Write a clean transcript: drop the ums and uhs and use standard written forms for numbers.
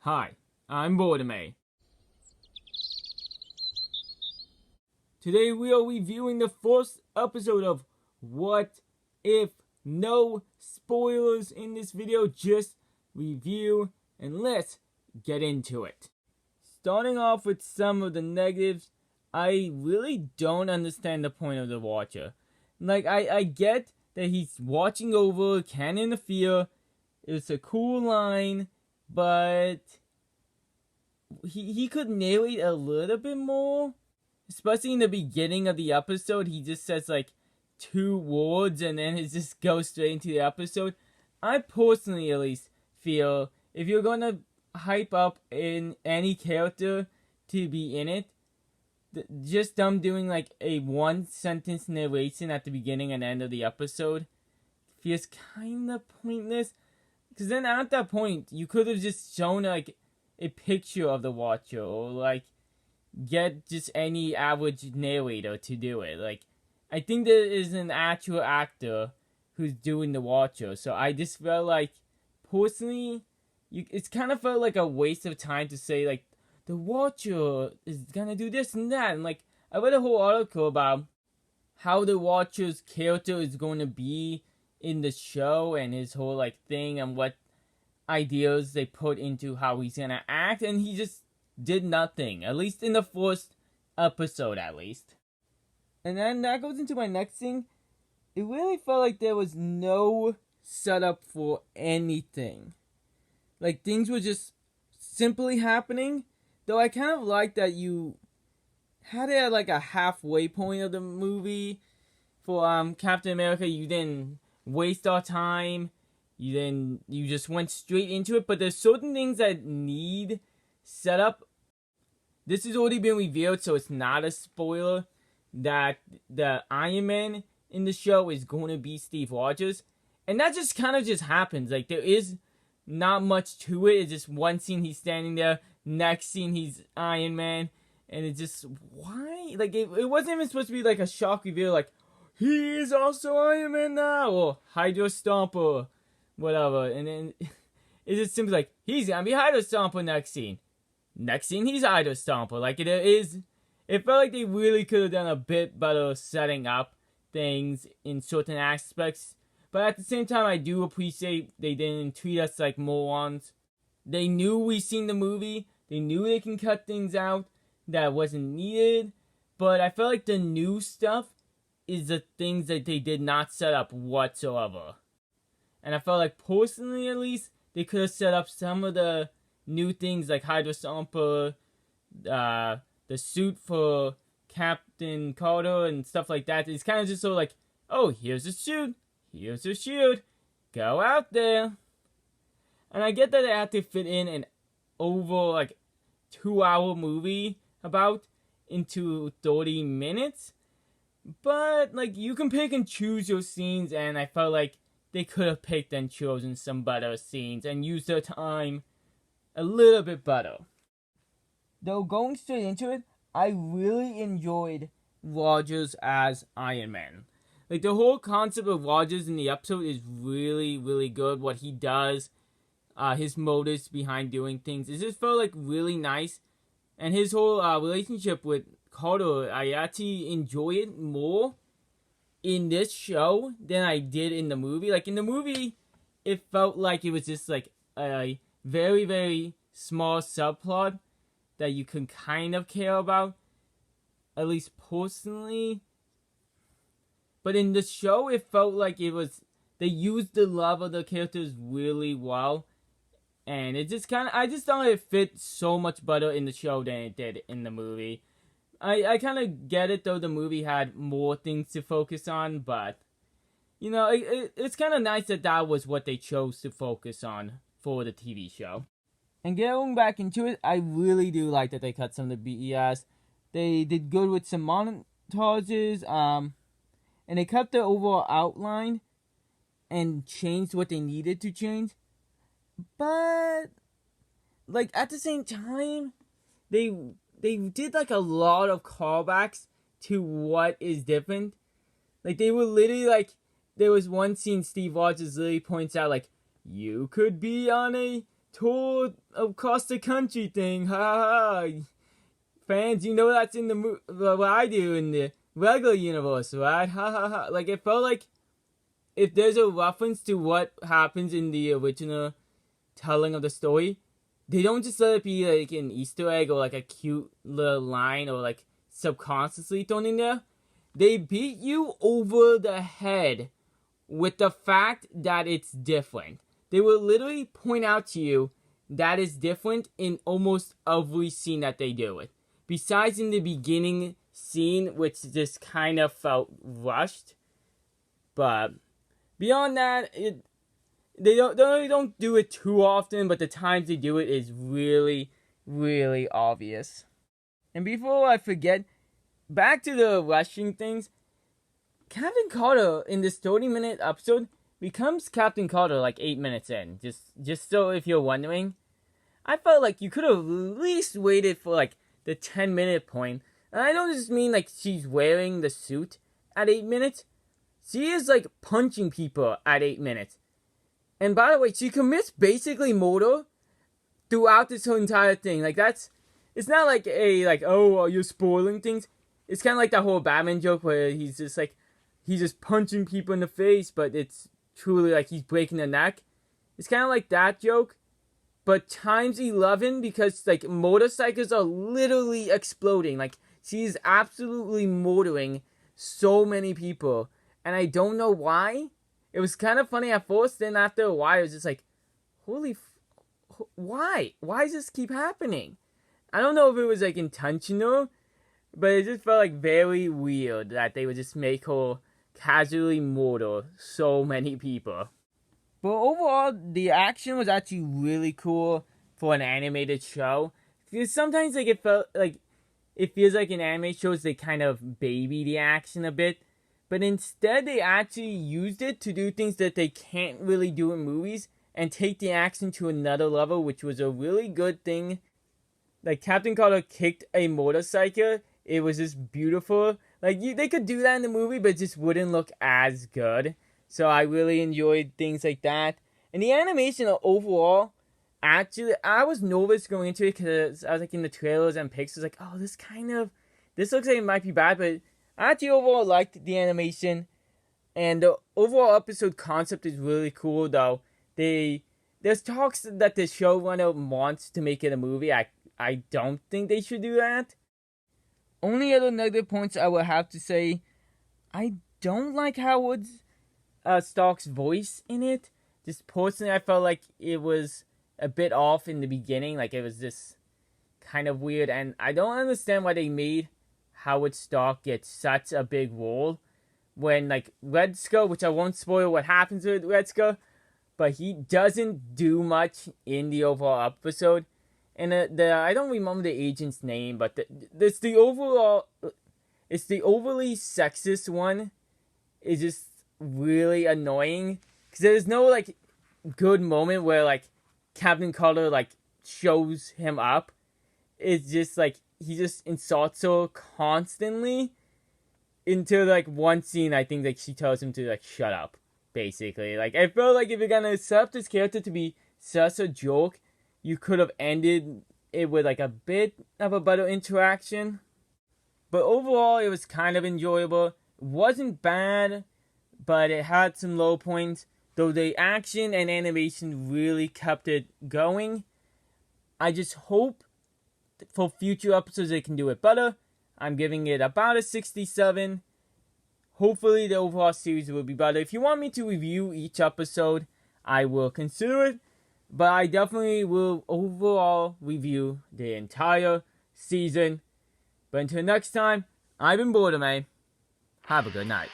Hi, I'm Birdime. Today we are reviewing the first episode of What If. No spoilers in this video, just review, and let's get into it. Starting off with some of the negatives, I really don't understand the point of the watcher. Like, I get that he's watching over, can't interfere, it's a cool line, but he could narrate a little bit more. Especially in the beginning of the episode, he just says like 2 words and then it just goes straight into the episode. I personally at least feel if you're gonna hype up in any character to be in it, just them doing like a 1-sentence narration at the beginning and end of the episode feels kind of pointless. Because then at that point, you could have just shown like a picture of the watcher or like get just any average narrator to do it. Like, I think there is an actual actor who's doing the watcher, so I just felt like, personally, it's kind of felt like a waste of time to say, like, the watcher is gonna do this and that, and like, I read a whole article about how the watcher's character is going to be in the show, and his whole, like, thing, and what ideas they put into how he's gonna act, and he just did nothing, at least in the first episode, at least. And then that goes into my next thing. It really felt like there was no setup for anything. Like, things were just simply happening. Though I kind of like that you had it at like a halfway point of the movie. For Captain America, you didn't waste our time. You just went straight into it. But there's certain things that need setup. This has already been revealed, so it's not a spoiler, that the Iron Man in the show is going to be Steve Rogers. And that just kind of just happens. Like, there is not much to it. It's just one scene he's standing there, next scene he's Iron Man. And it's just, why? Like, it wasn't even supposed to be like a shock reveal, like, he is also Iron Man now, or Hydro Stomper, whatever. And then it's just simply like, he's gonna be Hydro Stomper next scene. Next scene, he's Hydro Stomper. Like, it felt like they really could have done a bit better setting up things in certain aspects. But at the same time, I do appreciate they didn't treat us like morons. They knew we seen the movie. They knew they can cut things out that wasn't needed. But I felt like the new stuff is the things that they did not set up whatsoever. And I felt like, personally at least, they could have set up some of the new things like Hydro Stomper, the suit for Captain Carter and stuff like that. It's kind of just so like, oh, here's the suit, here's the shield, go out there. And I get that they have to fit in an over like 2-hour movie about into 30 minutes. But like, you can pick and choose your scenes, and I felt like they could have picked and chosen some better scenes and used their time a little bit better. Though going straight into it, I really enjoyed Rogers as Iron Man. Like, the whole concept of Rogers in the episode is really, really good. What he does, his motives behind doing things, it just felt like really nice. And his whole relationship with Carter, I actually enjoy it more in this show than I did in the movie. Like, in the movie, it felt like it was just like a very, very small subplot that you can kind of care about, at least personally. But in the show, it felt like they used the love of the characters really well. And it just I just thought it fit so much better in the show than it did in the movie. I kind of get it, though the movie had more things to focus on, but, you know, it's kind of nice that was what they chose to focus on for the TV show. And going back into it, I really do like that they cut some of the BES. They did good with some montages, and they cut the overall outline and changed what they needed to change. But, like, at the same time, they did, like, a lot of callbacks to what is different. Like, they were literally, like, there was one scene Steve Rogers literally points out, like, you could be on a tour across the country thing. Ha ha ha. Fans, you know that's in what I do in the regular universe, right? Ha ha ha. Like, it felt like if there's a reference to what happens in the original telling of the story, they don't just let it be like an Easter egg or like a cute little line or like subconsciously thrown in there. They beat you over the head with the fact that it's different. They will literally point out to you that is different in almost every scene that they do it. Besides in the beginning scene, which just kind of felt rushed. But beyond that, they don't do it too often, but the times they do it is really, really obvious. And before I forget, back to the rushing things, Captain Carter in this 30-minute episode becomes Captain Carter like 8 minutes in. Just so if you're wondering, I felt like you could have at least waited for like the 10-minute point. And I don't just mean like she's wearing the suit at 8 minutes. She is like punching people at 8 minutes. And by the way, she commits basically murder throughout this whole entire thing. Like it's not like oh, you're spoiling things. It's kind of like that whole Batman joke where he's just punching people in the face, but it's truly like he's breaking their neck. It's kind of like that joke, but times 11 because like motorcycles are literally exploding. Like she's absolutely murdering so many people, and I don't know why. It was kind of funny at first, then after a while, it was just like, why? Why does this keep happening? I don't know if it was like intentional, but it just felt like very weird that they would just make her casually murder so many people. But overall, the action was actually really cool for an animated show. Because sometimes like it feels like in anime shows they kind of baby the action a bit. But instead, they actually used it to do things that they can't really do in movies and take the action to another level, which was a really good thing. Like, Captain Carter kicked a motorcycle. It was just beautiful. Like, they could do that in the movie, but it just wouldn't look as good. So I really enjoyed things like that. And the animation overall, actually, I was nervous going into it because I was like in the trailers and pictures, like, oh, this looks like it might be bad, but I actually overall liked the animation, and the overall episode concept is really cool, though. There's talks that the showrunner wants to make it a movie. I don't think they should do that. Only other negative points I would have to say, I don't like Howard Stark's voice in it. Just personally, I felt like it was a bit off in the beginning, like it was just kind of weird, and I don't understand why they made Howard Stark gets such a big role when like retsuko, which I won't spoil what happens with retsuko, but he doesn't do much in the overall episode. And I don't remember the agent's name, but it's the overly sexist one is just really annoying because there's no like good moment where like Captain Carter like shows him up. It's just like he just insults her constantly until like one scene I think like she tells him to like shut up, basically. Like I felt like if you're gonna set up this character to be such a joke, you could have ended it with like a bit of a better interaction. But overall it was kind of enjoyable. It wasn't bad, but it had some low points, though the action and animation really kept it going. I just hope for future episodes they can do it better. I'm giving it about a 67. Hopefully the overall series will be better. If you want me to review each episode, I will consider it. But I definitely will overall review the entire season. But until next time, I've been Birdime. Have a good night.